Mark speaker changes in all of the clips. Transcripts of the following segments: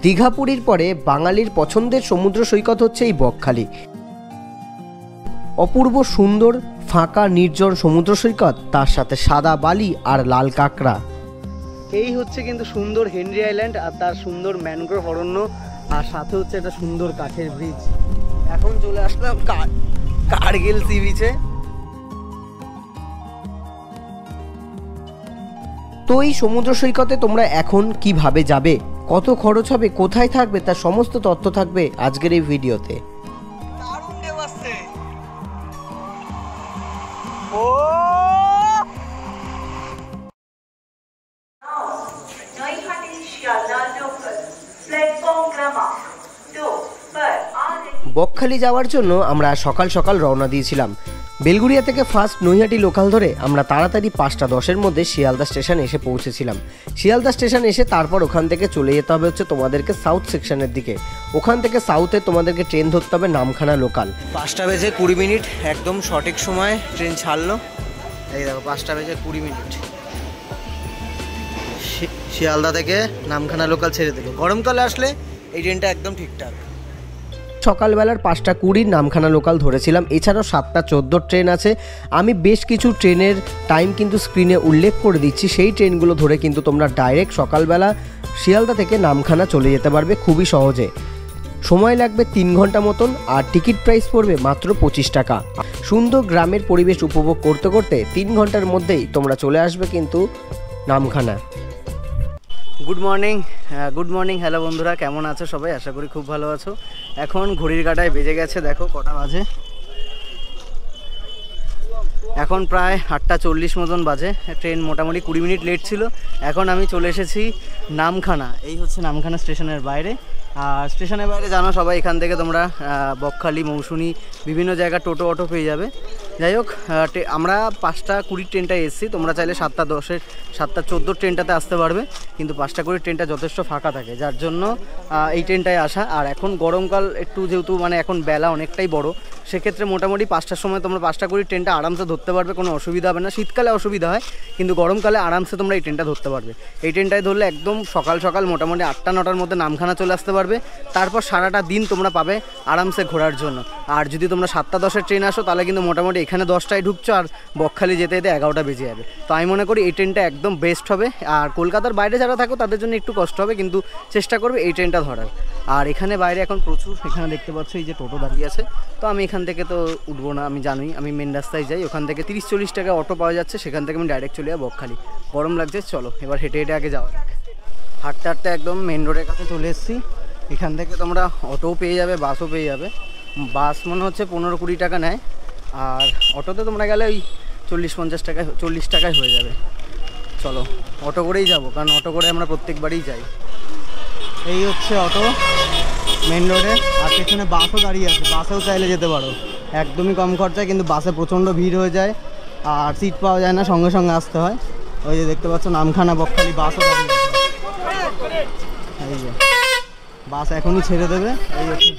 Speaker 1: দীঘা পুরীর পরে বাঙালির পছন্দের সমুদ্র সৈকত হচ্ছে এই বকখালি। অপূর্ব সুন্দর ফাঁকা নির্জন সমুদ্র সৈকত, তার সাথে সাদা বালি আর লাল কাঁকড়া।
Speaker 2: এই হচ্ছে কিন্তু সুন্দর হেনরি আইল্যান্ড আর তার সুন্দর ম্যানগ্রোভ অরণ্য, আর সাথে হচ্ছে একটা সুন্দর কাঠের ব্রিজ। এখন চলে আসলাম কার্গিল সি বিচে।
Speaker 1: তো এই সমুদ্র সৈকতে তোমরা এখন কিভাবে যাবে, কত খরচ হবে, কোথায় থাকবে, তার সমস্ত তথ্য থাকবে আজকের এই ভিডিওতে।
Speaker 2: দারুণ ঢেউ আসছে। ও
Speaker 1: বকখালি যাওয়ার জন্য আমরা সকাল সকাল রওনা দিয়েছিলাম। বেলগুড়িয়া থেকে ফার্স্ট নৈহাটি লোকাল ধরে আমরা তাড়াতাড়ি 5:10-এর মধ্যে শিয়ালদা স্টেশন এসে পৌঁছেছিলাম। শিয়ালদা স্টেশন এসে তারপর ওখান থেকে চলে যেতে হবে হচ্ছে তোমাদেরকে সাউথ সেকশনের দিকে। ওখান থেকে সাউথে তোমাদেরকে ট্রেন ধরতে হবে নামখানা লোকাল।
Speaker 2: 5:20 একদম সঠিক সময় ট্রেন ছাড়লো। এই দেখো 5:20 শিয়ালদা থেকে নামখানা লোকাল ছেড়ে দেবে। গরমকালে আসলে এই ট্রেনটা একদম ঠিকঠাক।
Speaker 1: সকালবেলার 5:20 নামখানা লোকাল ধরেছিলাম। এছাড়াও 7:14 ট্রেন আছে। আমি বেশ কিছু ট্রেনের টাইম কিন্তু স্ক্রিনে উল্লেখ করে দিচ্ছি। সেই ট্রেনগুলো ধরে কিন্তু তোমরা ডাইরেক্ট সকালবেলা শিয়ালদা থেকে নামখানা চলে যেতে পারবে খুবই সহজে। সময় লাগবে 3 ঘন্টা মতন, আর টিকিট প্রাইস পড়বে মাত্র 25 টাকা। সুন্দর গ্রামের পরিবেশ উপভোগ করতে করতে 3 ঘন্টার মধ্যেই তোমরা চলে আসবে কিন্তু নামখানা।
Speaker 2: গুড মর্নিং হ্যালো বন্ধুরা, কেমন আছো সবাই? আশা করি খুব ভালো আছো। এখন ঘড়ির কাঁটায় বেজে গেছে, দেখো কটা বাজে। এখন প্রায় 8:40 মতন বাজে। ট্রেন মোটামুটি 20 মিনিট লেট ছিল। এখন আমি চলে এসেছি নামখানা। এই হচ্ছে নামখানা স্টেশনের বাইরে। আর স্টেশনের বাইরে জানো সবাই, এখান থেকে তোমরা বকখালি, মৌসুনি বিভিন্ন জায়গা টোটো অটো পেয়ে যাবে। যাই হোক, আমরা 5:20 ট্রেনটায় এসেছি। তোমরা চাইলে 7:14 ট্রেনটাতে আসতে পারবে, কিন্তু 5:20 ট্রেনটা যথেষ্ট ফাঁকা থাকে, যার জন্য এই ট্রেনটায় আসা। আর এখন গরমকাল একটু, যেহেতু মানে এখন বেলা অনেকটাই বড়, সেক্ষেত্রে মোটামুটি 5টার সময় তোমরা 5:20 ট্রেনটা আরামসে ধরতে পারবে, কোনো অসুবিধা হবে না। শীতকালে অসুবিধা হয়, কিন্তু গরমকালে আরামসে তোমরা এই ট্রেনটা ধরতে পারবে। এই ট্রেনটায় ধরলে একদম সকাল সকাল মোটামুটি 8টা-9টার মধ্যে নামখানা চলে আসতে পারবে। তারপর সারাটা দিন তোমরা পাবে আরামসে ঘোরার জন্য। আর যদি তোমরা 7:10-এর ট্রেন আসো, তাহলে কিন্তু মোটামুটি এখানে 10টায় ঢুকছো আর বকখালি যেতে যেতে 11টা বেজে যাবে। তো আমি মনে করি এই ট্রেনটা একদম বেস্ট হবে। আর কলকাতার বাইরে যারা থাকো তাদের জন্য একটু কষ্ট হবে, কিন্তু চেষ্টা করবে এই ট্রেনটা ধরার। আর এখানে বাইরে এখন প্রচুর, এখানে দেখতে পাচ্ছ এই যে টোটো দাঁড়িয়ে আছে। তো আমি এখান থেকে তো উঠবো না, আমি জানি আমি মেন রাস্তায় যাই। ওখান থেকে 30-40 টাকা অটো পাওয়া যাচ্ছে, সেখান থেকে আমি ডাইরেক্ট চলে যাবো বকখালি। গরম লাগছে, চলো এবার হেঁটে হেঁটে আগে যাওয়া। হাঁটতে হাঁটতে একদম মেন রোডের কাছে চলে এসেছি। এখান থেকে তোমরা অটোও পেয়ে যাবে, বাসও পেয়ে যাবে। বাস মনে হচ্ছে 15-20 টাকা নেয়, আর অটোতে তোমরা গেলে ওই 40-50 টাকায়, 40 টাকায় হয়ে যাবে। চলো অটো করেই যাব, কারণ অটো করে আমরা প্রত্যেকবারই যাই। এই হচ্ছে অটো মেন রোডে। আর পেছনে বাসও দাঁড়িয়ে আছে, বাসেও চাইলে যেতে পারো, একদমই কম খরচায়। কিন্তু বাসে প্রচণ্ড ভিড় হয়ে যায় আর সিট পাওয়া যায় না, সঙ্গে সঙ্গে আসতে হয়। ওই যে দেখতে পাচ্ছ নামখানা বকখালি বাসও দাঁড়িয়ে আছে। এই যে বাস এখনই ছেড়ে দেবে। এই হচ্ছে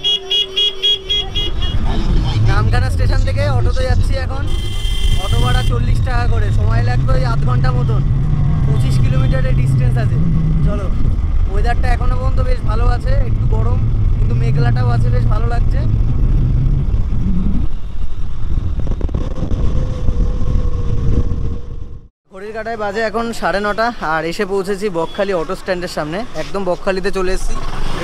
Speaker 2: নামখানা স্টেশন থেকে অটোতে যাচ্ছি এখন। অটো ভাড়া 40 টাকা করে, সময় লাগবে ওই আধ ঘন্টা মতন। 25 কিলোমিটারের ডিস্টেন্স আছে। চলো, ওয়েদারটা এখনো পর্যন্ত বেশ ভালো আছে, একটু গরম কিন্তু মেঘলাটাও আছে, বেশ ভালো লাগছে। ঘড়ির কাঁটায় বাজে এখন 9:30, আর এসে পৌঁছেছি বকখালি অটো স্ট্যান্ডের সামনে। একদম বকখালিতে চলে এসেছি।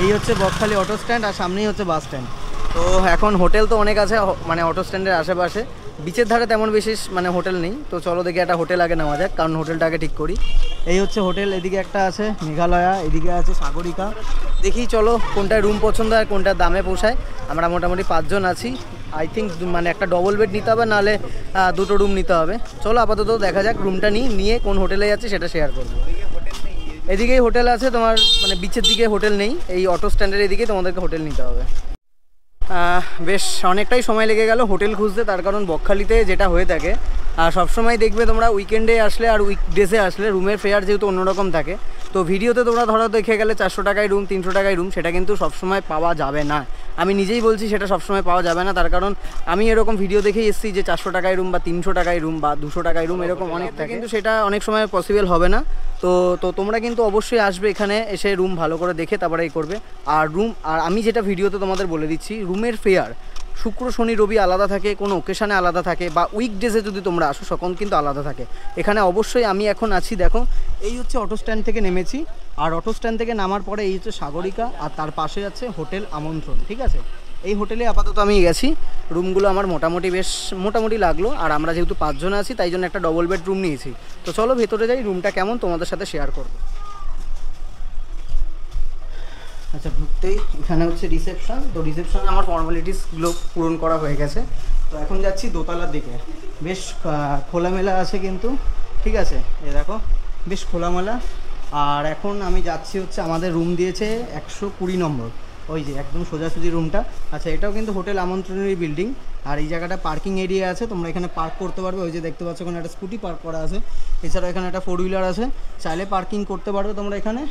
Speaker 2: এই হচ্ছে বকখালি অটো স্ট্যান্ড, আর সামনেই হচ্ছে বাস স্ট্যান্ড। তো এখন হোটেল তো অনেক আছে মানে অটো স্ট্যান্ডের আশেপাশে। বিচের ধারে তেমন বিশেষ মানে হোটেল নেই। তো চলো দেখি একটা হোটেল আগে নেওয়া যাক, কারণ হোটেলটা আগে ঠিক করি। এই হচ্ছে হোটেল, এদিকে একটা আছে মেঘালয়া, এদিকে আছে সাগরিকা। দেখি চলো কোনটায় রুম পছন্দ হয়, কোনটা দামে পোষায়। আমরা মোটামুটি 5 জন আছি। আই থিঙ্ক মানে একটা ডবল বেড নিতে হবে, নাহলে 2টো রুম নিতে হবে। চলো আপাতত দেখা যাক, রুমটা নিয়ে কোন হোটেলে যাচ্ছি সেটা শেয়ার করবো। এদিকেই হোটেল আছে তোমার, মানে বিচের দিকে হোটেল নেই, এই অটো স্ট্যান্ডের এদিকে তোমাদেরকে হোটেল নিতে হবে। বেশ অনেকটাই সময় লেগে গেল হোটেল খুঁজতে, তার কারণ বকখালিতে যেটা হয়ে থাকে আর সবসময় দেখবে তোমরা উইকেন্ডে আসলে আর উইকডেজে আসলে রুমের ফেয়ার যেহেতু অন্যরকম থাকে, তো ভিডিওতে তোমরা ধরো দেখে গেলে 400 টাকায় রুম, 300 টাকায় রুম, সেটা কিন্তু সবসময় পাওয়া যাবে না। আমি নিজেই বলছি সেটা সবসময় পাওয়া যাবে না, তার কারণ আমি এরকম ভিডিও দেখেই এসেছি যে 400 টাকায় রুম বা 300 টাকায় রুম বা 200 টাকায় রুম এরকম অনেক থাকে, কিন্তু সেটা অনেক সময় পসিবল হবে না। তো তোমরা কিন্তু অবশ্যই আসবে এখানে, এসে রুম ভালো করে দেখে তারপরে এই করবে। আর আমি যেটা ভিডিওতে তোমাদের বলে দিচ্ছি, রুমের ফেয়ার শুক্র শনি রবি আলাদা থাকে, কোনো ওকেশানে আলাদা থাকে, বা উইকডেজে যদি তোমরা আসো তখন কিন্তু আলাদা থাকে। এখানে অবশ্যই আমি এখন আছি, দেখো এই হচ্ছে অটো স্ট্যান্ড থেকে নেমেছি, আর অটো স্ট্যান্ড থেকে নামার পরে এই হচ্ছে সাগরিকা, আর তার পাশে আছে হোটেল আমন্ত্রণ। ঠিক আছে, এই হোটেলে আপাতত আমি গেছি, রুমগুলো আমার মোটামুটি লাগলো। আর আমরা যেহেতু 5 জন আছি তাই জন্য একটা ডবল বেড রুম নিয়েছি। তো চলো ভেতরে যাই, রুমটা কেমন তোমাদের সাথে শেয়ার করবো। আচ্ছা, ঢুকতেই এখানে হচ্ছে রিসেপশন। তো রিসেপশনে আমার ফর্মালিটিসগুলো পূরণ করা হয়ে গেছে। তো এখন যাচ্ছি দোতলার দিকে, বেশ খোলামেলা আছে কিন্তু, ঠিক আছে, এ দেখো বেশ খোলামেলা। আর এখন আমি যাচ্ছি হচ্ছে, আমাদের রুম দিয়েছে 120 নম্বর, ওই যে একদম সোজাসুজি রুমটা। আচ্ছা, এটাও কিন্তু হোটেল আমন্ত্রণেরই বিল্ডিং। আর এই জায়গাটা পার্কিং এরিয়া আছে, তোমরা এখানে পার্ক করতে পারবে। ওই যে দেখতে পাচ্ছ ওখানে একটা স্কুটি পার্ক করা আছে, এছাড়াও এখানে একটা 4 হুইলার আছে, চাইলে পার্কিং করতে পারবে তোমরা এখানে।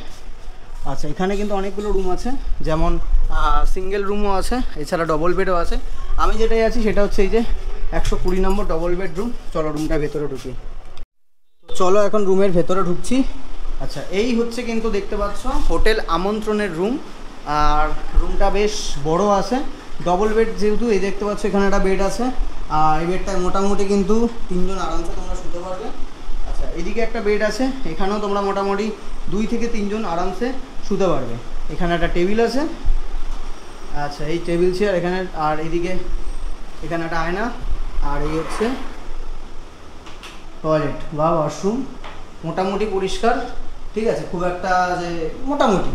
Speaker 2: আচ্ছা, এখানে কিন্তু অনেকগুলো রুম আছে, যেমন সিঙ্গেল রুমও আছে, এছাড়া ডবল বেডও আছে। আমি যেটাই আছি সেটা হচ্ছে এই যে 120 নম্বর ডবল বেড রুম। চলো রুমটা ভেতরে ঢুকি। চলো এখন রুমের ভেতরে ঢুকছি। আচ্ছা, এই হচ্ছে কিন্তু দেখতে পাচ্ছ হোটেল আমন্ত্রণের রুম। আর রুমটা বেশ বড় আছে, ডবল বেড যেহেতু, এই দেখতে পাচ্ছ এখানে একটা বেড আছে। আর এই বেডটায় মোটামুটি কিন্তু 3 জন আরামসে তোমরা শুতে পারবে। আচ্ছা, এদিকে একটা বেড আছে, এখানেও তোমরা মোটামুটি 2 থেকে 3 জন আরামসে শুতে পারবে। এখানে একটা টেবিল আছে, আচ্ছা এই টেবিল চেয়ার এখানে। আর এইদিকে এখানে একটা আয়না, আর এই হচ্ছে টয়লেট বা ওয়াশরুম, মোটামুটি পরিষ্কার, ঠিক আছে, খুব একটা যে মোটামুটি।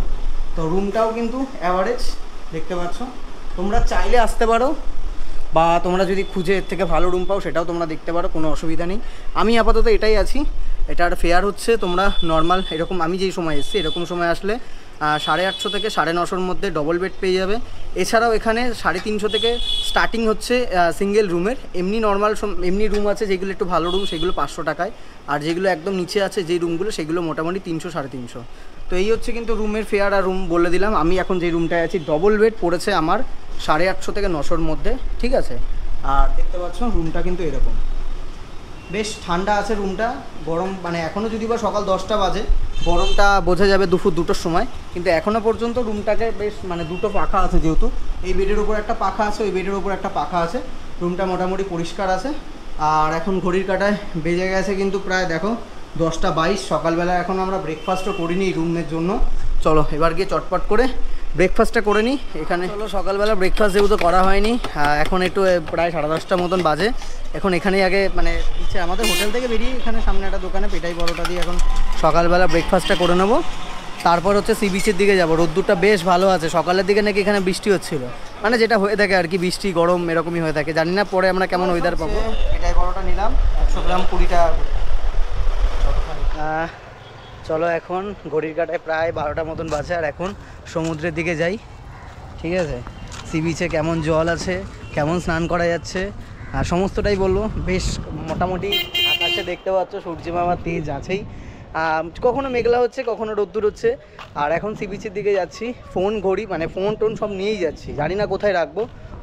Speaker 2: তো রুমটাও কিন্তু অ্যাভারেজ দেখতে পাচ্ছ। তোমরা চাইলে আসতে পারো, বা তোমরা যদি খুঁজে এর থেকে ভালো রুম পাও সেটাও তোমরা দেখতে পারো, কোনো অসুবিধা নেই। আমি আপাতত এটাই আছি। এটার ফেয়ার হচ্ছে, তোমরা নর্মাল এরকম আমি যেই সময় এসেছি এরকম সময় আসলে 850 থেকে 950 মধ্যে ডবল বেড পেয়ে যাবে। এছাড়াও এখানে 350 থেকে স্টার্টিং হচ্ছে সিঙ্গেল রুমের। এমনি নর্মাল এমনি রুম আছে যেগুলো একটু ভালো রুম, সেগুলো 500 টাকায়। আর যেগুলো একদম নিচে আছে যেই রুমগুলো, সেগুলো মোটামুটি 300 350। তো এই হচ্ছে কিন্তু রুমের ফেয়ার। আর রুম বলে দিলাম, আমি এখন যেই রুমটায় আছি ডবল বেড পড়েছে আমার 850 থেকে 900 মধ্যে, ঠিক আছে। আর দেখতে পাচ্ছ রুমটা কিন্তু এরকম, বেশ ঠান্ডা আছে রুমটা। গরম মানে এখনও যদি বা সকাল 10টা বাজে, গরমটা বোঝা যাবে দুপুর 2টোর সময়, কিন্তু এখনও পর্যন্ত রুমটাকে বেশ মানে 2টো পাখা আছে, যেহেতু এই বেডের উপর একটা পাখা আছে, ওই বেডের উপর একটা পাখা আছে। রুমটা মোটামুটি পরিষ্কার আছে। আর এখন ঘড়ির কাঁটায় বেজে গেছে কিন্তু প্রায় দেখো 10টা 22। সকালবেলা এখন আমরা ব্রেকফাস্টও করিনি এই রুমের জন্য। চলো এবার গিয়ে চটপট করে ব্রেকফাস্টটা করে নিই এখানে। চলো সকালবেলা ব্রেকফাস্ট যেহেতু করা হয়নি, এখন একটু প্রায় 10:30 মতন বাজে। এখন এখানেই আগে মানে ইচ্ছে আমাদের হোটেল থেকে বেরিয়ে এখানে সামনে একটা দোকানে পেটাই পরোটা দিয়ে এখন সকালবেলা ব্রেকফাস্টটা করে নেবো। তারপর হচ্ছে সি বিচের দিকে যাবো। রোদ্দুরটা বেশ ভালো আছে, সকালের দিকে নাকি এখানে বৃষ্টি হচ্ছিলো, মানে যেটা হয়ে থাকে আর কি, বৃষ্টি গরম এরকমই হয়ে থাকে। জানি না পরে আমরা কেমন ওয়েদার পাবো। পেটাই পরোটা নিলাম 100 গ্রাম 20 টাকা। চলো এখন ঘড়ির কাঁটায় প্রায় 12টা মতন বাজে, আর এখন সমুদ্রের দিকে যাই, ঠিক আছে। সি বিচে কেমন জল আছে, কেমন স্নান করা যাচ্ছে, আর সমস্তটাই বলবো। বেশ মোটামুটি আকাশে দেখতে পাচ্ছ সূর্যমামা তেজ আছেই, কখনো মেঘলা হচ্ছে কখনো রোদ্দুর হচ্ছে। আর এখন সি বিচের দিকে যাচ্ছি, ফোন ঘড়ি মানে ফোন টোন সব নিয়েই যাচ্ছি, জানি না কোথায় রাখবো।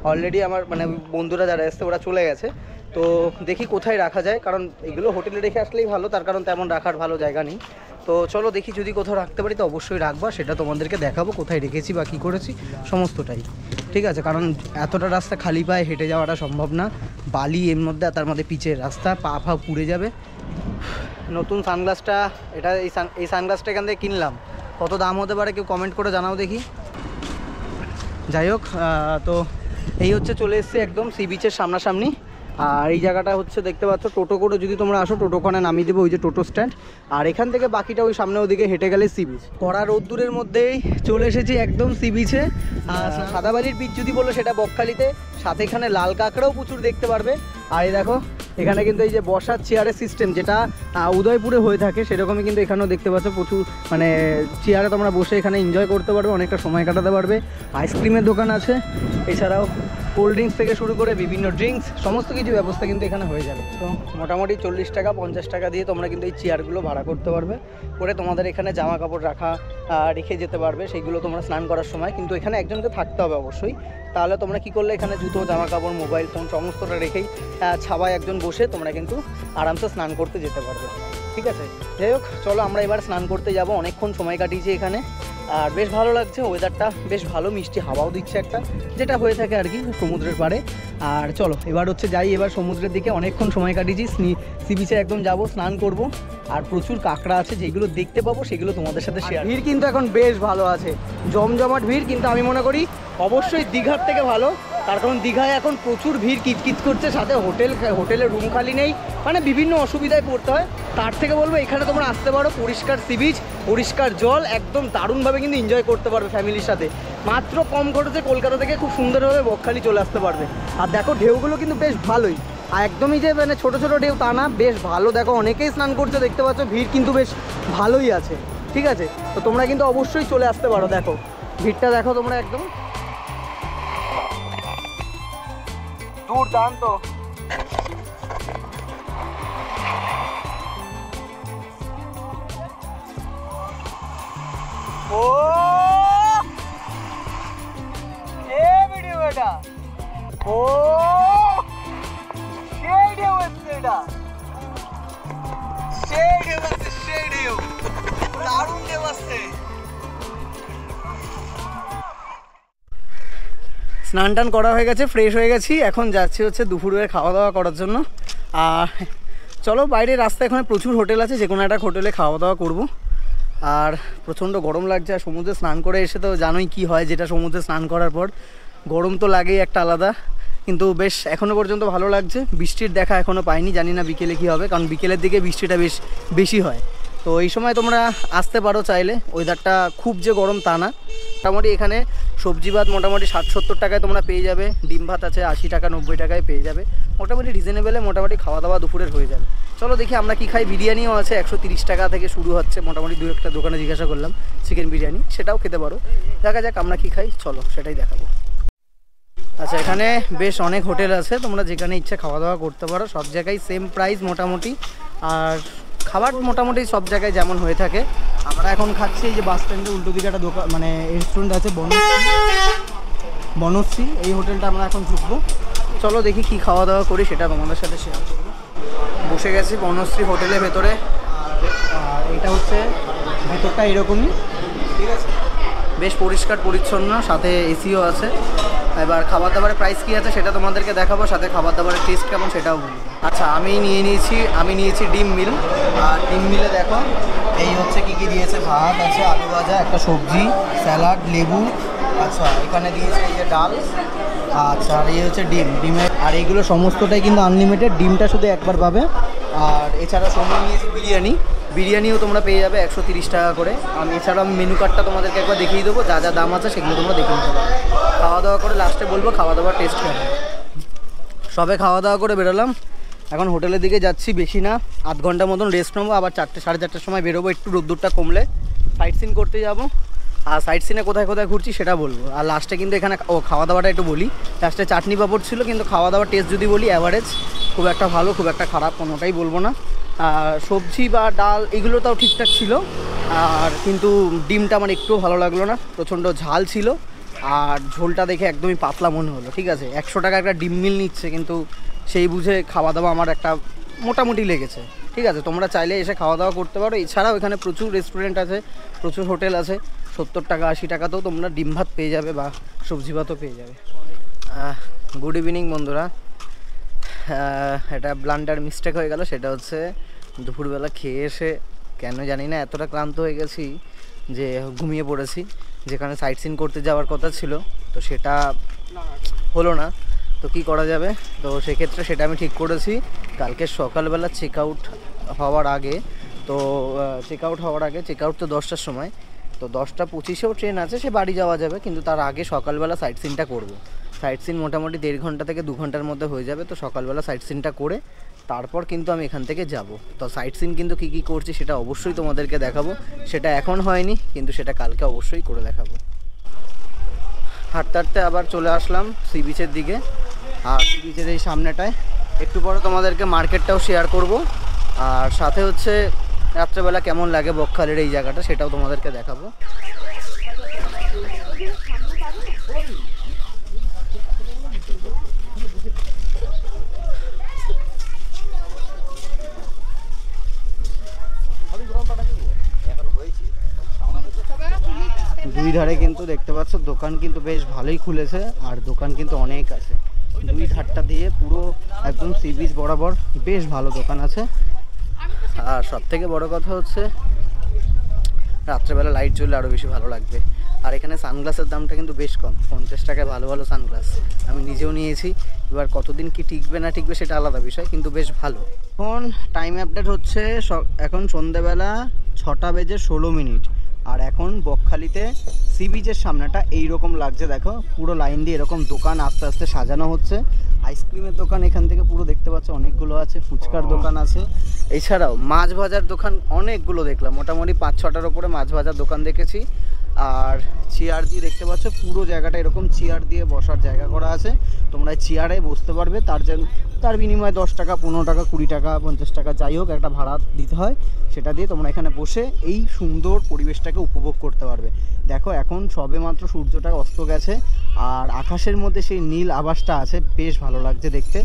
Speaker 2: অলরেডি আমার মানে বন্ধুরা যারা এসছে ওরা চলে গেছে, তো দেখি কোথায় রাখা যায়, কারণ এগুলো হোটেলে রেখে আসলেই ভালো, তার কারণ তেমন রাখার ভালো জায়গা নেই। তো চলো দেখি যদি কোথাও রাখতে পারি তো অবশ্যই রাখবো, সেটা তোমাদেরকে দেখাবো কোথায় রেখেছি বা কী করেছি সমস্তটাই, ঠিক আছে। কারণ এতটা রাস্তা খালি পায়ে হেঁটে যাওয়াটা সম্ভব না, বালি এর মধ্যে, তার মধ্যে পিচের রাস্তা, পা ফা পুড়ে যাবে। নতুন সানগ্লাসটা, এটা এই সানগ্লাসটা এখান থেকে কিনলাম, কত দাম হতে পারে কেউ কমেন্ট করে জানাও দেখি। যাই হোক, তো এই হচ্ছে চলে এসছে একদম সি বিচের সামনাসামনি। আর এই জায়গাটা হচ্ছে দেখতে পাচ্ছ, টোটো করে যদি তোমরা আসো টোটোখানে নামিয়ে দেবো, ওই যে টোটো স্ট্যান্ড। আর এখান থেকে বাকিটা ওই সামনে ওদিকে হেঁটে গেলে সি বিচ। কড়া রোদ্দুরের মধ্যেই চলে এসেছি একদম সি বিচে। আর সাদাবালির বিচ যদি বলো সেটা বকখালিতে, সাথে এখানে লাল কাঁকড়াও প্রচুর দেখতে পারবে। আর এই দেখো এখানে কিন্তু এই যে বসার চেয়ারের সিস্টেম, যেটা উদয়পুরে হয়ে থাকে সেরকমই কিন্তু এখানেও দেখতে পাচ্ছ, প্রচুর মানে চেয়ারে তোমরা বসে এখানে এনজয় করতে পারবে, অনেকটা সময় কাটাতে পারবে। আইসক্রিমের দোকান আছে, এছাড়াও কোল্ড ড্রিঙ্কস থেকে শুরু করে বিভিন্ন ড্রিঙ্কস সমস্ত কিছু ব্যবস্থা কিন্তু এখানে হয়ে যাবে। তো মোটামুটি 40 টাকা 50 টাকা দিয়ে তোমরা কিন্তু এই চেয়ারগুলো ভাড়া করতে পারবে, করে তোমাদের এখানে জামা কাপড় রেখে যেতে পারবে, সেইগুলো তোমরা স্নান করার সময়। কিন্তু এখানে একজনকে থাকতে হবে অবশ্যই, তাহলে তোমরা কি করলে এখানে জুতো জামা কাপড় মোবাইল ফোন সমস্তটা রেখেই ছাওয়ায় একজন বসে তোমরা কিন্তু আরামসে স্নান করতে যেতে পারবে। ঠিক আছে, যাই হোক চলো আমরা এবার স্নান করতে যাব। অনেকক্ষণ সময় কাটিয়েছি এখানে, আর বেশ ভালো লাগছে, ওয়েদারটা বেশ ভালো, মিষ্টি হাওয়াও দিচ্ছে একটা, যেটা হয়ে থাকে আর কি সমুদ্রের পাড়ে। আর চলো এবার হচ্ছে যাই এবার সমুদ্রের দিকে, অনেকক্ষণ সময় কাটিয়েছি, সি বিচে একদম যাব, স্নান করব। আর প্রচুর কাঁকড়া আছে, যেগুলো দেখতে পাবো সেগুলো তোমাদের সাথে শেয়ার। ভিড় কিন্তু এখন বেশ ভালো আছে, জমজমাট ভিড়, কিন্তু আমি মনে করি অবশ্যই দীঘার থেকে ভালো। তার কারণ দীঘায় এখন প্রচুর ভিড় কিচকিচ করছে, সাথে হোটেলে রুম খালি নেই, মানে বিভিন্ন অসুবিধায় পড়তে হয়। তার থেকে বলবো এখানে তোমরা আসতে পারো, পরিষ্কার সি বিচ, পরিষ্কার জল, একদম দারুণভাবে কিন্তু এনজয় করতে পারবে ফ্যামিলির সাথে। মাত্র কম খরচে কলকাতা থেকে খুব সুন্দরভাবে বকখালি চলে আসতে পারবে। আর দেখো ঢেউগুলো কিন্তু বেশ ভালোই, আর একদমই যে মানে ছোটো ছোটো ঢেউ তা না, বেশ ভালো। দেখো অনেকেই স্নান করছে দেখতে পাচ্ছ, ভিড় কিন্তু বেশ ভালোই আছে। ঠিক আছে, তো তোমরা কিন্তু অবশ্যই চলে আসতে পারো। দেখো ভিড়টা দেখো তোমরা, একদম দুর্দান্ত। ও এ ভিডিও এটা, ও সেই ঢেউ হচ্ছে, এটা সেই ঢেউ হচ্ছে, সেই ঢেউ, দারুণ ঢেউ আসছে। স্নান টান করা হয়ে গেছে, ফ্রেশ হয়ে গেছি, এখন যাচ্ছি হচ্ছে দুপুরের খাওয়া দাওয়া করার জন্য। আর চলো বাইরে রাস্তায় এখানে প্রচুর হোটেল আছে, যে কোনো একটা হোটেলে খাওয়া দাওয়া করবো। আর প্রচণ্ড গরম লাগছে, আর সমুদ্রে স্নান করে এসে তো জানোই কি হয়, যেটা সমুদ্রে স্নান করার পর গরম তো লাগেই একটা আলাদা। কিন্তু বেশ এখনও পর্যন্ত ভালো লাগছে। বৃষ্টির দেখা এখনও পাইনি, জানি না বিকেলে কী হবে, কারণ বিকেলের দিকে বৃষ্টিটা বেশি হয়। তো এই সময় তোমরা আসতে পারো চাইলে, ওয়েদারটা খুব যে গরম তা না। মোটামুটি এখানে সবজি ভাত মোটামুটি 60-70 টাকায় তোমরা পেয়ে যাবে, ডিম ভাত আছে 80 টাকা 90 টাকায় পেয়ে যাবে, মোটামুটি রিজনেবেলে মোটামুটি খাওয়া দাওয়া দুপুরের হয়ে যাবে। চলো দেখি আমরা কি খাই। বিরিয়ানিও আছে 130 টাকা থেকে শুরু হচ্ছে, মোটামুটি 2-1টা দোকানে জিজ্ঞাসা করলাম চিকেন বিরিয়ানি, সেটাও খেতে পারো। দেখা যাক আমরা কি খাই, চলো সেটাই দেখাবো। আচ্ছা, এখানে বেশ অনেক হোটেল আছে, তোমরা যেখানে ইচ্ছে খাওয়া দাওয়া করতে পারো, সব জায়গায় সেম প্রাইস মোটামুটি, আর খাবার মোটামুটি সব জায়গায় যেমন হয়ে থাকে। আমরা এখন খাচ্ছি এই যে বাস স্ট্যান্ডের উল্টো দিকে একটা দোকান, মানে রেস্টুরেন্ট আছে বনশ্রী, এই হোটেলটা আমরা এখন ঢুকবো। চলো দেখি কি খাওয়া দাওয়া করি, সেটা তোমাদের সাথে শেয়ার করবো। বসে গেছি বনশ্রী হোটেলের ভেতরে, আর এটা হচ্ছে ভেতরটা এরকমই, ঠিক আছে, বেশ পরিষ্কার পরিচ্ছন্ন, সাথে এসিও আছে। এবার খাবার দাবারের প্রাইস কী আছে সেটা তোমাদেরকে দেখাবো, সাথে খাবার দাবারের টেস্ট কেমন সেটাও বলবো। আচ্ছা, আমি নিয়েছি ডিম মিল। আর ডিম মিলে দেখো এই হচ্ছে কী দিয়েছে, ভাত আছে, আলু ভাজা, একটা সবজি, স্যালাড, লেবু, আচ্ছা এখানে দিয়েছে এই যে ডাল, আচ্ছা আর এই হচ্ছে ডিমের, আর এইগুলো সমস্তটাই কিন্তু আনলিমিটেড, ডিমটা শুধু একবার পাবে। আর এছাড়া সঙ্গে নিয়েছি বিরিয়ানিও তোমরা পেয়ে যাবে 130 টাকা করে। এছাড়া আমি মেনু কার্ডটা তোমাদেরকে একবার দেখিয়ে দেবো, যা যা দাম আছে সেগুলো তোমরা দেখে নিতে পারো। খাওয়া দাওয়া করে লাস্টে বলবো খাওয়া দাওয়ার টেস্ট কেমন। সবে খাওয়া দাওয়া করে বেরোলাম, এখন হোটেলের দিকে যাচ্ছি, বেশি না, আধ ঘন্টার মতন রেস্ট নেবো, আবার 4-4:30টার সময় বেরোবো, একটু রোদ্দুরটা কমলে সাইট সিন করতে যাবো। আর সাইট সিনে কোথায় কোথায় ঘুরছি সেটা বলবো। আর লাস্টে কিন্তু এখানে খাওয়া দাওয়াটা একটু বলি, লাস্টে চাটনি পাঁপড় ছিল, কিন্তু খাওয়া দাওয়ার টেস্ট যদি বলি অ্যাভারেজ, খুব একটা ভালো খুব একটা খারাপ কোনোটাই বলবো না। সবজি বা ডাল এগুলো তাও ঠিকঠাক ছিল, আর কিন্তু ডিমটা আমার একটু ভালো লাগলো না, প্রচণ্ড ঝাল ছিল, আর ঝোলটা দেখে একদমই পাতলা মনে হলো। ঠিক আছে, 100 টাকা একটা ডিম মিল নিচ্ছে, কিন্তু সেই বুঝে খাওয়া দাওয়া আমার একটা মোটামুটি লেগেছে। ঠিক আছে, তোমরা চাইলে এসে খাওয়া দাওয়া করতে পারো। এছাড়াও এখানে প্রচুর রেস্টুরেন্ট আছে, প্রচুর হোটেল আছে, 70 টাকা 80 টাকাতেও তোমরা ডিম ভাত পেয়ে যাবে বা সবজি ভাতও পেয়ে যাবে। গুড ইভিনিং বন্ধুরা। এটা ব্লান্ডার মিস্টেক হয়ে গেল, সেটা হচ্ছে দুপুরবেলা খেয়ে এসে কেন জানি না এতটা ক্লান্ত হয়ে গেছি যে ঘুমিয়ে পড়েছি। যেখানে সাইট সিন করতে যাওয়ার কথা ছিল তো সেটা হলো না, তো কি করা যাবে। তো সেক্ষেত্রে সেটা আমি ঠিক করেছি কালকে সকালবেলা চেক আউট হওয়ার আগে, তো চেক আউট তো 10টার সময়, তো 10:25-এও ট্রেন আছে, সে বাড়ি যাওয়া যাবে, কিন্তু তার আগে সকালবেলা সাইট সিনটা করবো। সাইট সিন মোটামুটি 1.5 ঘন্টা থেকে 2 ঘন্টার মধ্যে হয়ে যাবে। তো সকালবেলা সাইট সিনটা করে তারপর কিন্তু আমি এখান থেকে যাব। তো সাইট সিন কিন্তু কী কী করছি সেটা অবশ্যই তোমাদেরকে দেখাবো, সেটা এখন হয়নি, কিন্তু সেটা কালকে অবশ্যই করে দেখাবো। হাঁটতে হাঁটতে আবার চলে আসলাম সি বিচের দিকে। আর সি বিচের এই সামনেটায় একটু পরে তোমাদেরকে মার্কেটটাও শেয়ার করব, আর সাথে হচ্ছে রাত্রেবেলা কেমন লাগে বকখালির এই জায়গাটা সেটাও তোমাদেরকে দেখাবো। দুই ধারে কিন্তু দেখতে পাচ্ছ দোকান কিন্তু বেশ ভালোই খুলেছে, আর দোকান কিন্তু অনেক আছে দুই ধারটা দিয়ে, পুরো একদম সি বিচ বরাবর বেশ ভালো দোকান আছে। আর সব থেকে বড় কথা হচ্ছে রাত্রেবেলা লাইট জ্বললে আরও বেশি ভালো লাগবে। আর এখানে সানগ্লাসের দামটা কিন্তু বেশ কম, 50 টাকায় ভালো ভালো সানগ্লাস আমি নিজেও নিয়েছি। এবার কতদিন কি টিকবে না টিকবে সেটা আলাদা বিষয়, কিন্তু বেশ ভালো। এখন টাইম আপডেট হচ্ছে এখন সন্ধ্যেবেলা 6:16। আর এখন বকখালিতে সি বিচের সামনেটা এইরকম লাগছে, দেখো পুরো লাইন দিয়ে এরকম দোকান আস্তে আস্তে সাজানো হচ্ছে। আইসক্রিমের দোকান এখান থেকে পুরো দেখতে পাচ্ছ অনেকগুলো আছে, ফুচকার দোকান আছে, এছাড়াও মাছ ভাজার দোকান অনেকগুলো দেখলাম, মোটামুটি 5-6টার ওপরে মাছ ভাজার দোকান দেখেছি। আর চেয়ার দিয়ে দেখতে পাচ্ছ পুরো জায়গাটা এরকম চেয়ার দিয়ে বসার জায়গা করা আছে, তোমরা চেয়ারে বসতে পারবে। তার বিনিময়ে 10 টাকা, 15 টাকা, 20 টাকা, 50 টাকা যাই হোক একটা ভাড়া দিতে হয়, সেটা দিয়ে তোমরা এখানে বসে এই সুন্দর পরিবেশটাকে উপভোগ করতে পারবে। দেখো এখন সবে মাত্র সূর্যটা অস্ত গেছে, আর আকাশের মধ্যে সেই নীল আভাসটা আছে, বেশ ভালো লাগছে দেখতে।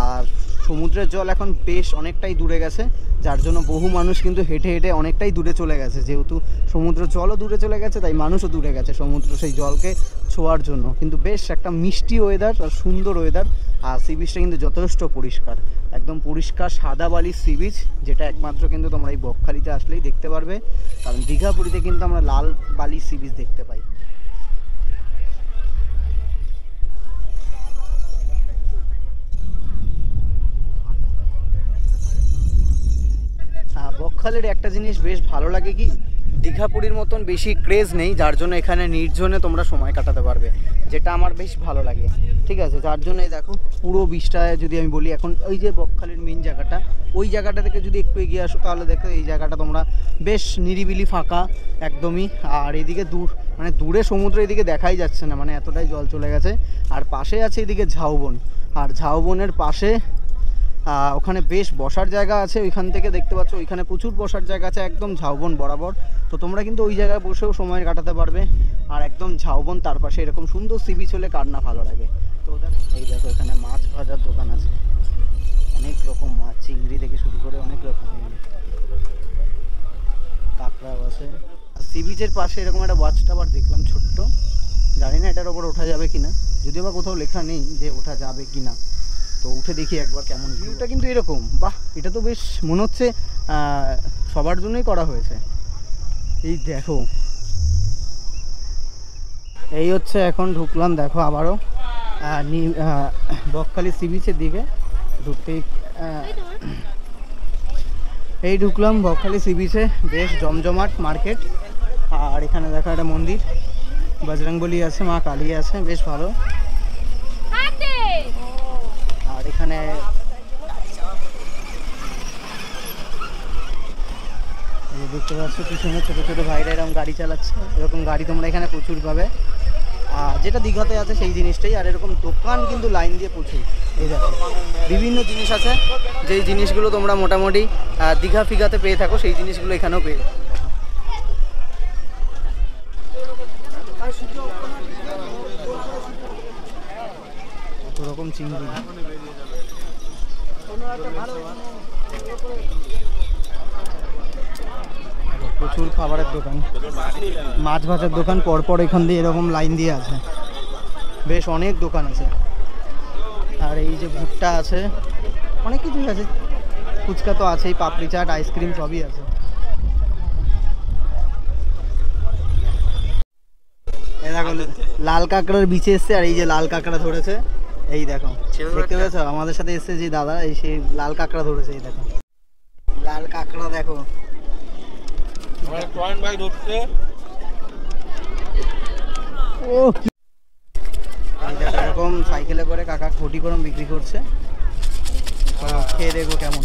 Speaker 2: আর সমুদ্রের জল এখন বেশ অনেকটাই দূরে গেছে, যার জন্য বহু মানুষ কিন্তু হেঁটে হেঁটে অনেকটাই দূরে চলে গেছে। যেহেতু সমুদ্রের জলও দূরে চলে গেছে, তাই মানুষও দূরে গেছে সমুদ্র সেই জলকে ছোঁয়ার জন্য। কিন্তু বেশ একটা মিষ্টি ওয়েদার আর সুন্দর ওয়েদার। আর সি বিচটা কিন্তু যথেষ্ট পরিষ্কার, একদম পরিষ্কার সাদা বালির সি বিচ, যেটা একমাত্র কিন্তু তোমরা এই বকখালিতে আসলেই দেখতে পারবে। কারণ দীঘা পুরীতে কিন্তু আমরা লাল বালির সি বিচ দেখতে পাই। বকখালির একটা জিনিস বেশ ভালো লাগে কি, দীঘা পুরীর মতন বেশি ক্রেজ নেই, যার জন্য এখানে নির্জনে তোমরা সময় কাটাতে পারবে, যেটা আমার বেশ ভালো লাগে। ঠিক আছে, যার জন্যই দেখো পুরো বিচটায় যদি আমি বলি, এখন ওই যে বকখালির মেন জায়গাটা, ওই জায়গাটা থেকে যদি একটু এগিয়ে আসো তাহলে দেখো এই জায়গাটা তোমরা বেশ নিরিবিলি ফাঁকা একদমই। আর এদিকে দূরে সমুদ্র এদিকে দেখাই যাচ্ছে না, মানে এতটাই জল চলে গেছে। আর পাশে আছে এদিকে ঝাউবন, আর ঝাউবনের পাশে ওখানে বেশ বসার জায়গা আছে, ওইখান থেকে দেখতে পাচ্ছ ওইখানে প্রচুর বসার জায়গা আছে একদম ঝাউবন বরাবর। তো তোমরা কিন্তু ওই জায়গায় বসেও সময় কাটাতে পারবে। আর একদম ঝাউবন তার পাশে এরকম সুন্দর সি বিচ হলে কার না ভালো লাগে। তো এই দেখো এখানে মাছ ভাজার দোকান আছে, অনেক রকম মাছ, চিংড়ি থেকে শুরু করে অনেক রকম কাঁকড়াও আছে। আর সি বিচের পাশে এরকম একটা ওয়াচ টাওয়ার দেখলাম ছোট্ট, জানি না এটার ওপর ওঠা যাবে কিনা, যদিও বা কোথাও লেখা নেই যে ওঠা যাবে কিনা। তো উঠে দেখি একবার কেমন ভিউটা, কিন্তু এরকম বাহ, এটা তো বেশ মনে হচ্ছে সবার জন্যই করা হয়েছে। এই দেখো এই হচ্ছে এখন ঢুকলাম, দেখো আবারও বকখালি সি বিচের দিকে ঢুকতেই এই ঢুকলাম বকখালি সি বিচে, বেশ জমজমাট মার্কেট। আর এখানে দেখো একটা মন্দির, বজরংবলী আছে, মা কালী আছে, বেশ ভালো। আর এখানে দেখতে পাচ্ছ পিছনে ছোটো ছোটো ভাইরা এরকম গাড়ি চালাচ্ছে, এরকম গাড়ি তোমরা এখানে প্রচুর পাবে। আর যেটা দীঘাতে আছে সেই জিনিসটাই। আর এরকম দোকান কিন্তু লাইন দিয়ে প্রচুর, এই দেখো বিভিন্ন জিনিস আছে, যেই জিনিসগুলো তোমরা মোটামুটি দীঘা ফিঘাতে পেয়ে থাকো সেই জিনিসগুলো এখানেও পেয়ে যাবে। কত রকম চিংড়ি, প্রচুর খাবারের দোকান, মাছ ভাজার দোকান পরপর এখান দিয়ে এরকম লাইন দিয়ে আছে, বেশ অনেক দোকান আছে। আর এই যে ভুট্টা আছে, অনেক কিছুই আছে, ফুচকা তো আছেই, পাপড়ি চাট, আইসক্রিম সবই আছে। লাল কাঁকড়ার বিচে এসছে, আর এই যে লাল কাঁকড়া ধরেছে, এই দেখো দেখতে পেয়েছো আমাদের সাথে এসছে যে দাদা, এই সেই লাল কাঁকড়া ধরেছে, এই দেখো লাল কাঁকড়া দেখো। ও এরকম সাইকেলে করে কাকা খটি গরম বিক্রি করছে, খেয়ে দেখো কেমন।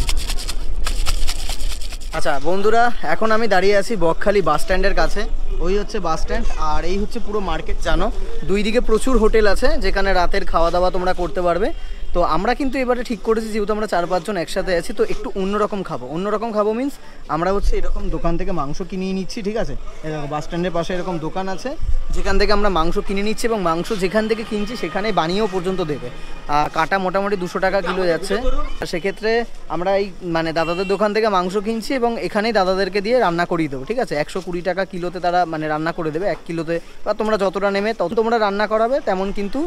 Speaker 2: আচ্ছা বন্ধুরা, এখন আমি দাঁড়িয়ে আছি বকখালি বাস স্ট্যান্ডের কাছে। ওই হচ্ছে বাস স্ট্যান্ড, আর এই হচ্ছে পুরো মার্কেট। জানো, দুই দিকে প্রচুর হোটেল আছে যেখানে রাতের খাওয়া দাওয়া তোমরা করতে পারবে। তো আমরা কিন্তু এবারে ঠিক করেছি, যেহেতু আমরা 4-5 জন একসাথে আছি, তো একটু অন্যরকম খাবো। অন্যরকম খাবো মিন্স আমরা হচ্ছে এরকম দোকান থেকে মাংস কিনে নিচ্ছি, ঠিক আছে? এই দেখো বাস স্ট্যান্ডের পাশে এরকম দোকান আছে যেখান থেকে আমরা মাংস কিনে নিচ্ছি, এবং মাংস যেখান থেকে কিনছি সেখানে বানিয়েও পর্যন্ত দেবে। কাটা মোটামুটি 200 টাকা কিলো যাচ্ছে। সেক্ষেত্রে আমরা এই মানে দাদাদের দোকান থেকে মাংস কিনছি এবং এখানেই দাদাদেরকে দিয়ে রান্না করিয়ে দেবো, ঠিক আছে? 120 টাকা কিলোতে তারা মানে রান্না করে দেবে, 1 কিলোতে। বা তোমরা যতটা নেবে তত তোমরা রান্না করাবে, তেমন কিন্তু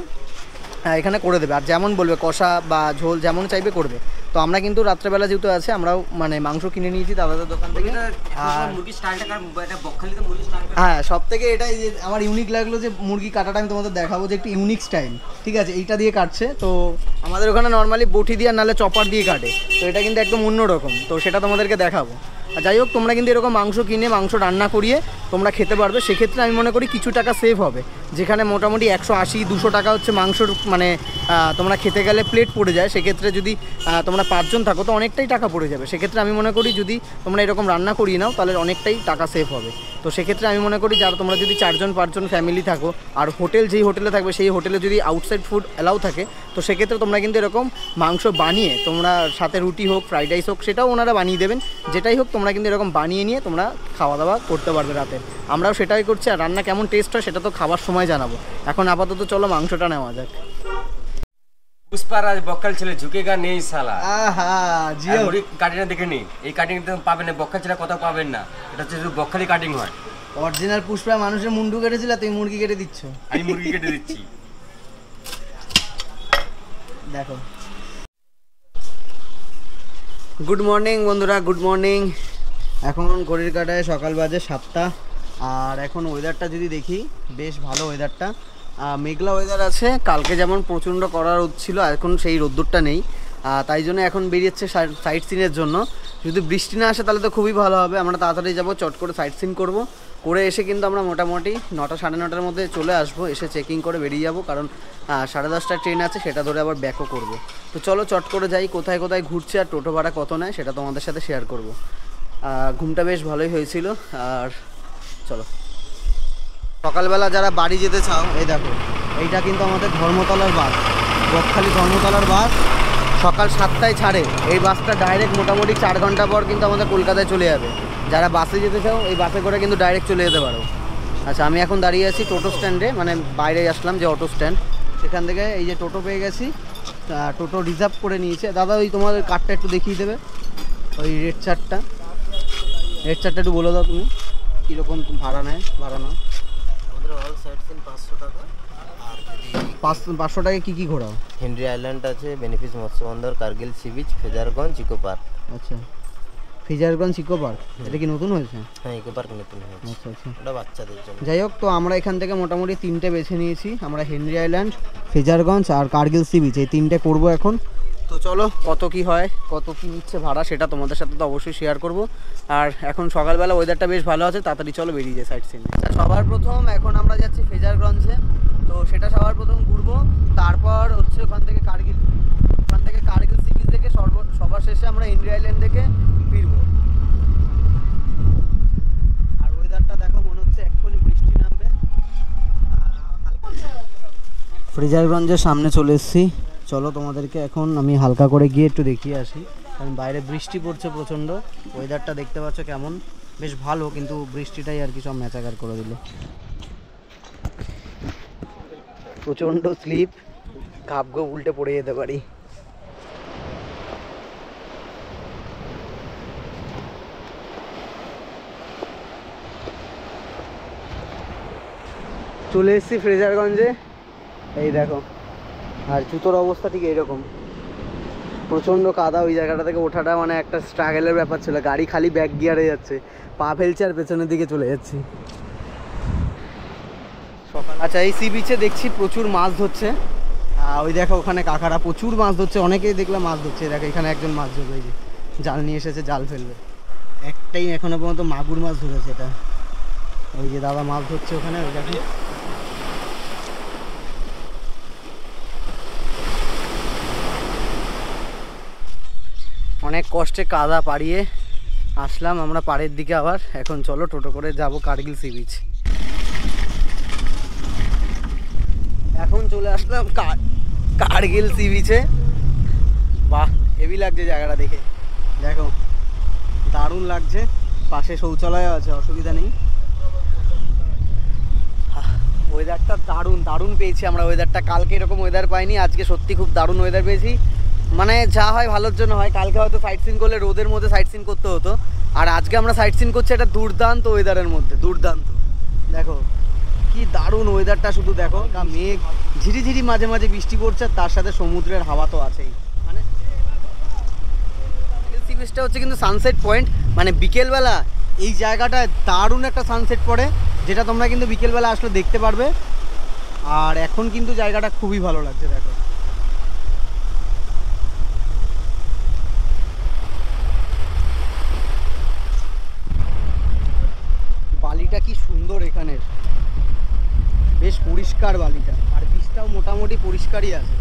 Speaker 2: এখানে করে দেবে। আর যেমন বলবে কষা বা ঝোল যেমন চাইবে করবে। তো আমরা কিন্তু রাত্রেবেলা যেহেতু আছে, আমরাও মানে মাংস কিনে নিয়েছি দাদাদের দোকান থেকে। হ্যাঁ, সব থেকে এটাই যে আমার ইউনিক লাগলো, যে মুরগি কাটাটা আমি তোমাদের দেখাবো, যে একটু ইউনিক স্টাইল, ঠিক আছে? এইটা দিয়ে কাটছে। তো আমাদের ওখানে নর্মালি বটি দিয়ে নাহলে চপার দিয়ে কাটে, তো এটা কিন্তু একদম অন্যরকম। তো সেটা তোমাদেরকে দেখাবো। আর যাই হোক, তোমরা কিন্তু এরকম মাংস কিনে মাংস রান্না করিয়ে তোমরা খেতে পারবে। সেক্ষেত্রে আমি মনে করি কিছু টাকা সেভ হবে। যেখানে মোটামুটি 180-200 টাকা হচ্ছে মাংসর মানে তোমরা খেতে গেলে প্লেট পড়ে যায়। সেক্ষেত্রে যদি তোমরা 5 জন থাকো তো অনেকটাই টাকা পড়ে যাবে। সেক্ষেত্রে আমি মনে করি যদি তোমরা এরকম রান্না করিয়ে নাও তাহলে অনেকটাই টাকা সেভ হবে। তো সেক্ষেত্রে আমি মনে করি যারা তোমরা যদি 4-5 জন ফ্যামিলি থাকো, আর হোটেল যেই হোটেলে থাকবে সেই হোটেলে যদি আউটসাইড ফুড অ্যালাউ থাকে, তো সেক্ষেত্রে তোমরা কিন্তু এরকম মাংস বানিয়ে তোমরা সাথে রুটি হোক, ফ্রাইড রাইস হোক, সেটাও ওনারা বানিয়ে দেবেন। যেটাই হোক তোমরা কিন্তু এরকম বানিয়ে নিয়ে তোমরা খাওয়া দাওয়া করতে পারবে রাতে। আমরাও সেটাই করছি। আর রান্না কেমন টেস্ট হয় সেটা তো খাবার সময় জানাবো। এখন আপাতত চলো মাংসটা নেওয়া যাক।
Speaker 3: পুষ্পারাজ বক্কাল ছেলে ঝুঁকেগা নেই সালা।
Speaker 2: আহা জিও,
Speaker 3: মুড়ি কাটিংটা দেখে নি, এই কাটিং তো পাবেন না, বক্কাল ছেলে কোথাও পাবেন না। এটা হচ্ছে শুধু বকখালি কাটিং হয়।
Speaker 2: অরিজিনাল পুষ্পা মানুষের মুন্ডু কেটেছিল, তুই মুরগি কেটে দিচ্ছ।
Speaker 3: আমি মুরগি কেটে দিচ্ছি।
Speaker 2: দেখো, গুড মর্নিং বন্ধুরা, গুড মর্নিং। এখন ঘড়ির কাঁটায় সকাল বাজে 7টা। আর এখন ওয়েদারটা যদি দেখি, বেশ ভালো ওয়েদারটা। মেঘলা ওয়েদার আছে। কালকে যেমন প্রচণ্ড কড়া রোদ ছিল, এখন সেই রোদ্দুরটা নেই। তাই জন্য এখন বেরিয়েছে সাইট সিনের জন্য। যদি বৃষ্টি না আসে তাহলে তো খুবই ভালো হবে। আমরা তাড়াতাড়ি যাবো, চট করে সাইট সিন করবো। করে এসে কিন্তু আমরা মোটামুটি 9-9:30 মধ্যে চলে আসবো। এসে চেকিং করে বেরিয়ে যাবো, কারণ 10:30টার ট্রেন আছে, সেটা ধরে আবার ব্যাকও করবো। তো চলো চট করে যাই। কোথায় কোথায় ঘুরছে আর টোটো ভাড়া কত নেয় সেটা তোমাদের সাথে শেয়ার করবো। ঘুমটা বেশ ভালোই হয়েছিল। আর চলো, সকালবেলা যারা বাড়ি যেতে চাও, এই দেখো এইটা কিন্তু আমাদের ধর্মতলার বাস, বকখালি ধর্মতলার বাস। সকাল 7টায় ছাড়ে এই বাসটা। ডাইরেক্ট মোটামুটি 4 ঘন্টা পর কিন্তু আমাদের কলকাতায় চলে যাবে। যারা বাসে যেতে চাও এই বাসে করে কিন্তু ডাইরেক্ট চলে যেতে পারো। আচ্ছা, আমি এখন দাঁড়িয়ে আছি টোটো স্ট্যান্ডে, মানে বাইরে আসলাম যে অটো স্ট্যান্ড, সেখান থেকে এই যে টোটো পেয়ে গেছি। টোটো রিজার্ভ করে নিয়েছে দাদা। ওই তোমাদের কার্ডটা একটু দেখিয়ে দেবে, ওই রেড চার্টটা একটু বলে দাও তুমি, কীরকম ভাড়া নেয়। ভাড়া নাও
Speaker 4: আমাদের অল সাইট সিন 500 টাকা। আর যদি
Speaker 2: 500 টাকায় কী ঘোরাও?
Speaker 4: হেনরি আইল্যান্ড আছে, বেনিফিস মৎস্য বন্দর, Kargil sea beach, Frasergunj, eco park.
Speaker 2: আচ্ছা, ফিজারগঞ্জ ইকো পার্ক, এটা কি নতুন হয়েছে?
Speaker 4: হ্যাঁ, ইকো পার্ক নতুন হয়েছে।
Speaker 2: আচ্ছা আচ্ছা,
Speaker 4: ওটা বাচ্চাদের জন্য।
Speaker 2: যাই হোক, তো আমরা এখান থেকে মোটামুটি 3টে বেছে নিয়েছি। আমরা হেনরি আইল্যান্ড, ফিজারগঞ্জ আর কার্গিল সি বিচ, এই 3টে করবো এখন। তো চলো, কত কি হয়, কত কি নিচ্ছে ভাড়া, সেটা তোমাদের সাথে তো অবশ্যই শেয়ার করব। আর এখন সকালবেলা ওয়েদারটা বেশ ভালো আছে, তাড়াতাড়ি চলো বেরিয়ে যায় সাইট সিন। সবার প্রথম এখন আমরা যাচ্ছি ফিজারগঞ্জে, তো সেটা সবার প্রথম ঘুরবো। তারপর হচ্ছে ওখান থেকে কার্গিল সি বিচ থেকে সবার শেষে আমরা হেনরি আইল্যান্ড থেকে ফিরবো। আর ওয়েদারটা দেখো, মনে হচ্ছে এক্ষুনি বৃষ্টি নামবে। ফ্রিজারগঞ্জের সামনে চলে এসেছি। চলো তোমাদেরকে এখন আমি হালকা করে গিয়ে একটু দেখিয়ে আসি, কারণ বাইরে বৃষ্টি পড়ছে প্রচণ্ড। ওয়েদারটা দেখতে পাচ্ছ কেমন, বেশ ভালো, কিন্তু বৃষ্টিটাই আর কি সব ম্যাচাকার করে দিল। প্রচণ্ড স্লিপ, ঘাপঘো উল্টে পড়ে যেতে পারি। চলে এসেছি ফ্রেজারগঞ্জে, এই দেখো। আর জুতোর অবস্থা ঠিক এইরকম, প্রচণ্ড কাদা। ওই জায়গাটা থেকে ওঠাটা মানে একটা স্ট্রাগলের ব্যাপার ছিল। গাড়ি খালি ব্যাক গিয়ারে যাচ্ছে, পা ফেলছে আর পেছনের দিকে চলে যাচ্ছি। আচ্ছা, এই সি বিচে দেখছি প্রচুর মাছ ধরছে। ওই দেখো ওখানে কাকারা প্রচুর মাছ ধরছে, অনেকেই দেখলাম মাছ ধরছে। দেখো এখানে একজন মাছ ধরবে, এই যে জাল নিয়ে এসেছে, জাল ফেলবে। একটাই এখনো পর্যন্ত মাগুর মাছ ধরেছে এটা। ওই যে দাদা মাছ ধরছে ওখানে, ওই দেখো। অনেক কষ্টে কাদা পাড়িয়ে আসলাম আমরা পাড়ের দিকে আবার। এখন চলো টোটো করে যাব কার্গিল সি বিচ। এখন চলে আসলাম কার্গিল সি বিচে। বাহ, হেভি লাগছে জায়গাটা দেখে, দেখো দারুণ লাগছে। পাশে শৌচালয় আছে, অসুবিধা নেই। ওয়েদারটা দারুণ দারুণ পেয়েছি আমরা ওয়েদারটা। কালকে এরকম ওয়েদার পাইনি, আজকে সত্যি খুব দারুণ ওয়েদার পেয়েছি। মানে যা হয় ভালোর জন্য হয়। কালকে হয়তো সাইট সিন করলে রোদের মধ্যে সাইট সিন করতে হতো, আর আজকে আমরা সাইট সিন করছি একটা দুর্দান্ত ওয়েদারের মধ্যে। দুর্দান্ত, দেখো কি দারুণ ওয়েদারটা, শুধু দেখো মেঘ ঝিরিঝিরি মাঝে মাঝে বৃষ্টি পড়ছে, তার সাথে সমুদ্রের হাওয়া তো আছেই। মানে সি বিচটা হচ্ছে কিন্তু সানসেট পয়েন্ট, মানে বিকেলবেলা এই জায়গাটায় দারুণ একটা সানসেট পড়ে, যেটা তোমরা কিন্তু বিকেলবেলা আসলে দেখতে পারবে। আর এখন কিন্তু জায়গাটা খুবই ভালো লাগছে, দেখো বালিটা কি সুন্দর এখানের, বেশ পরিষ্কার বালিটা, আর বীজটাও মোটামুটি পরিষ্কারই আছে।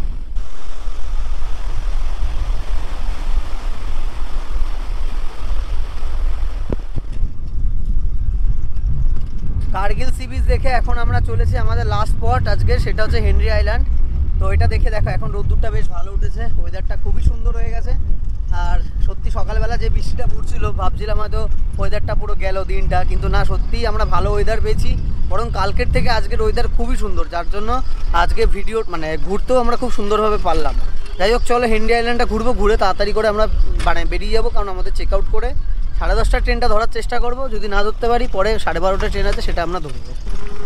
Speaker 2: কার্গিল সি বিচ দেখে এখন আমরা চলেছি আমাদের লাস্ট স্পট আজকে, সেটা হচ্ছে হেনরি আইল্যান্ড। তো এটা দেখে দেখো এখন রোদ্দুরটা বেশ ভালো উঠেছে, ওয়েদারটা খুবই সুন্দর হয়ে গেছে। আর সত্যি সকালবেলা যে বৃষ্টিটা পড়ছিল ভাবছিলাম হয়তো ওয়েদারটা পুরো গেল দিনটা, কিন্তু না, সত্যিই আমরা ভালো ওয়েদার পেয়েছি। বরং কালকের থেকে আজকের ওয়েদার খুবই সুন্দর, যার জন্য আজকে ভিডিও মানে ঘুরতেও আমরা খুব সুন্দরভাবে পারলাম। যাই হোক, চলো হেনরি আইল্যান্ডটা ঘুরবো, ঘুরে তাড়াতাড়ি করে আমরা মানে বেরিয়ে যাবো, কারণ আমাদের চেক আউট করে 10:30টার ট্রেনটা ধরার চেষ্টা করবো। যদি না ধরতে পারি পরে 12:30টার ট্রেন আছে, সেটা আমরা ধরবো।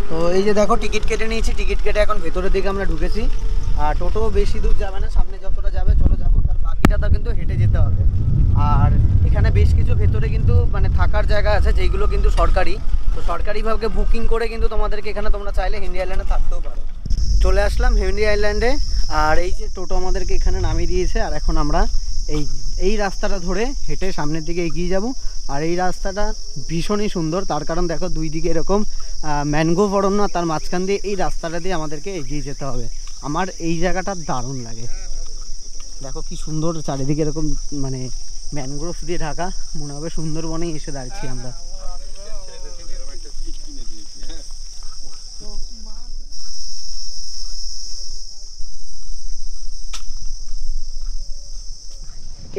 Speaker 2: তো এই যে দেখো টিকিট কেটে নিয়েছি, টিকিট কেটে এখন ভেতরের দিকে আমরা ঢুকেছি। আর টোটো বেশি দূর যাবে না, সামনে যতটা যাবে চলো যাবো, তার বাকিটা তো কিন্তু হেঁটে যেতে হবে। আর এখানে বেশ কিছু ভেতরে কিন্তু মানে থাকার জায়গা আছে, যেইগুলো কিন্তু সরকারি। তো সরকারিভাবে বুকিং করে কিন্তু তোমাদেরকে এখানে তোমরা চাইলে হেনরি আইল্যান্ডে থাকতেও পারো। চলে আসলাম হেনরি আইল্যান্ডে, আর এই যে টোটো আমাদেরকে এখানে নামিয়ে দিয়েছে। আর এখন আমরা এই রাস্তাটা ধরে হেঁটে সামনের দিকে এগিয়ে যাব। আর এই রাস্তাটা ভীষণই সুন্দর, তার কারণ দেখো দুই দিকে এরকম ম্যানগ্রোভ অরণ্য, তার মাঝখান দিয়ে এই রাস্তাটা দিয়ে আমাদেরকে এগিয়ে যেতে হবে। আমার এই জায়গাটা দারুণ লাগে, দেখো কি সুন্দর চারিদিকে এরকম মানে ম্যানগ্রোভ দিয়ে ঢাকা, মনে হবে সুন্দরবনেই এসে দাঁড়িয়েছি আমরা।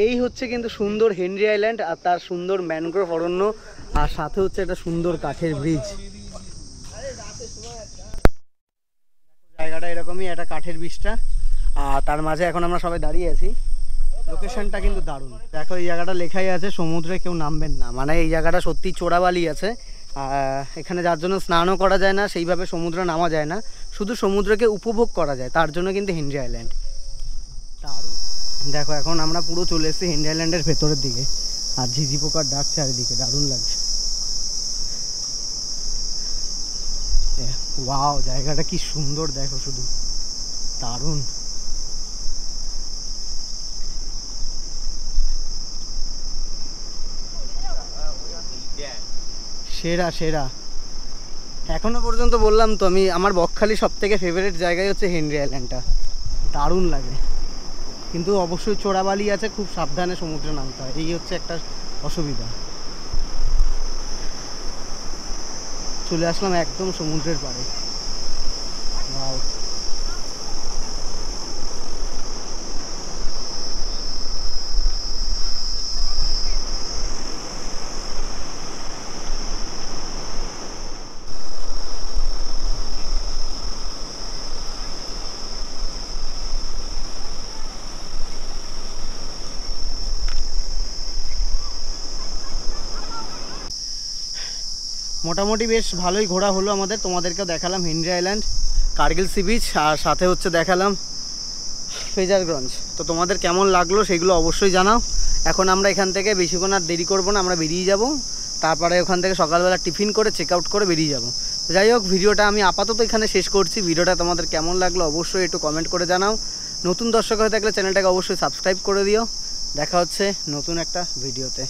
Speaker 2: এই হচ্ছে কিন্তু সুন্দর হেনরি আইল্যান্ড, আর তার সুন্দর ম্যানগ্রোভ অরণ্য, আর সাথে হচ্ছে একটা সুন্দর কাঠের ব্রিজ। জায়গাটা এরকমই, একটা কাঠের ব্রিজটা, আর তার মাঝে এখন আমরা সবাই দাঁড়িয়ে আছি। লোকেশনটা কিন্তু দারুণ, দেখো এই জায়গাটা লেখাই আছে সমুদ্রে কেউ নামবেন না। মানে এই জায়গাটা সত্যি চোরাবালি আছে, এখানে যার জন্য স্নানও করা যায় না, সেইভাবে সমুদ্রে নামা যায় না, শুধু সমুদ্রকে উপভোগ করা যায়, তার জন্য কিন্তু হেনরি আইল্যান্ড দারুণ। দেখো এখন আমরা পুরো চলে এসেছি হেনরি আইল্যান্ডের ভেতরের দিকে, আর ঝিঝি পোকার ডাক চারিদিকে, দারুণ লাগছে। ওয়াও, জায়গাটা কি সুন্দর দেখো, শুধু দারুণ। সেরা সেরা, এখনো পর্যন্ত বললাম তো আমি, আমার বকখালি সব থেকে ফেভারিট জায়গায় হচ্ছে হেনরি আইল্যান্ডটা, দারুণ লাগে। কিন্তু অবশ্যই চোরাবালি আছে, খুব সাবধানে সমুদ্রে নামতে হয়, এই হচ্ছে একটা অসুবিধা। চলে আসলাম একদম সমুদ্রের পাড়ে। ওয়াও, মোটামুটি বেশ ভালোই ঘোরা হলো আমাদের। তোমাদেরকেও দেখালাম Henry Island, Kargil sea beach, আর সাথে হচ্ছে দেখালাম ফ্রেজারগঞ্জ। তো তোমাদের কেমন লাগলো সেগুলো অবশ্যই জানাও। এখন আমরা এখান থেকে বেশিক্ষণ আর দেরি করবো না, আমরা বেরিয়ে যাব। তারপরে ওখান থেকে সকালবেলা টিফিন করে চেক আউট করে বেরিয়ে যাব। যাই হোক, ভিডিওটা আমি আপাতত এখানে শেষ করছি। ভিডিওটা তোমাদের কেমন লাগলো অবশ্যই একটু কমেন্ট করে জানাও। নতুন দর্শক হয়ে থাকলে চ্যানেলটাকে অবশ্যই সাবস্ক্রাইব করে দিও। দেখা হচ্ছে নতুন একটা ভিডিওতে।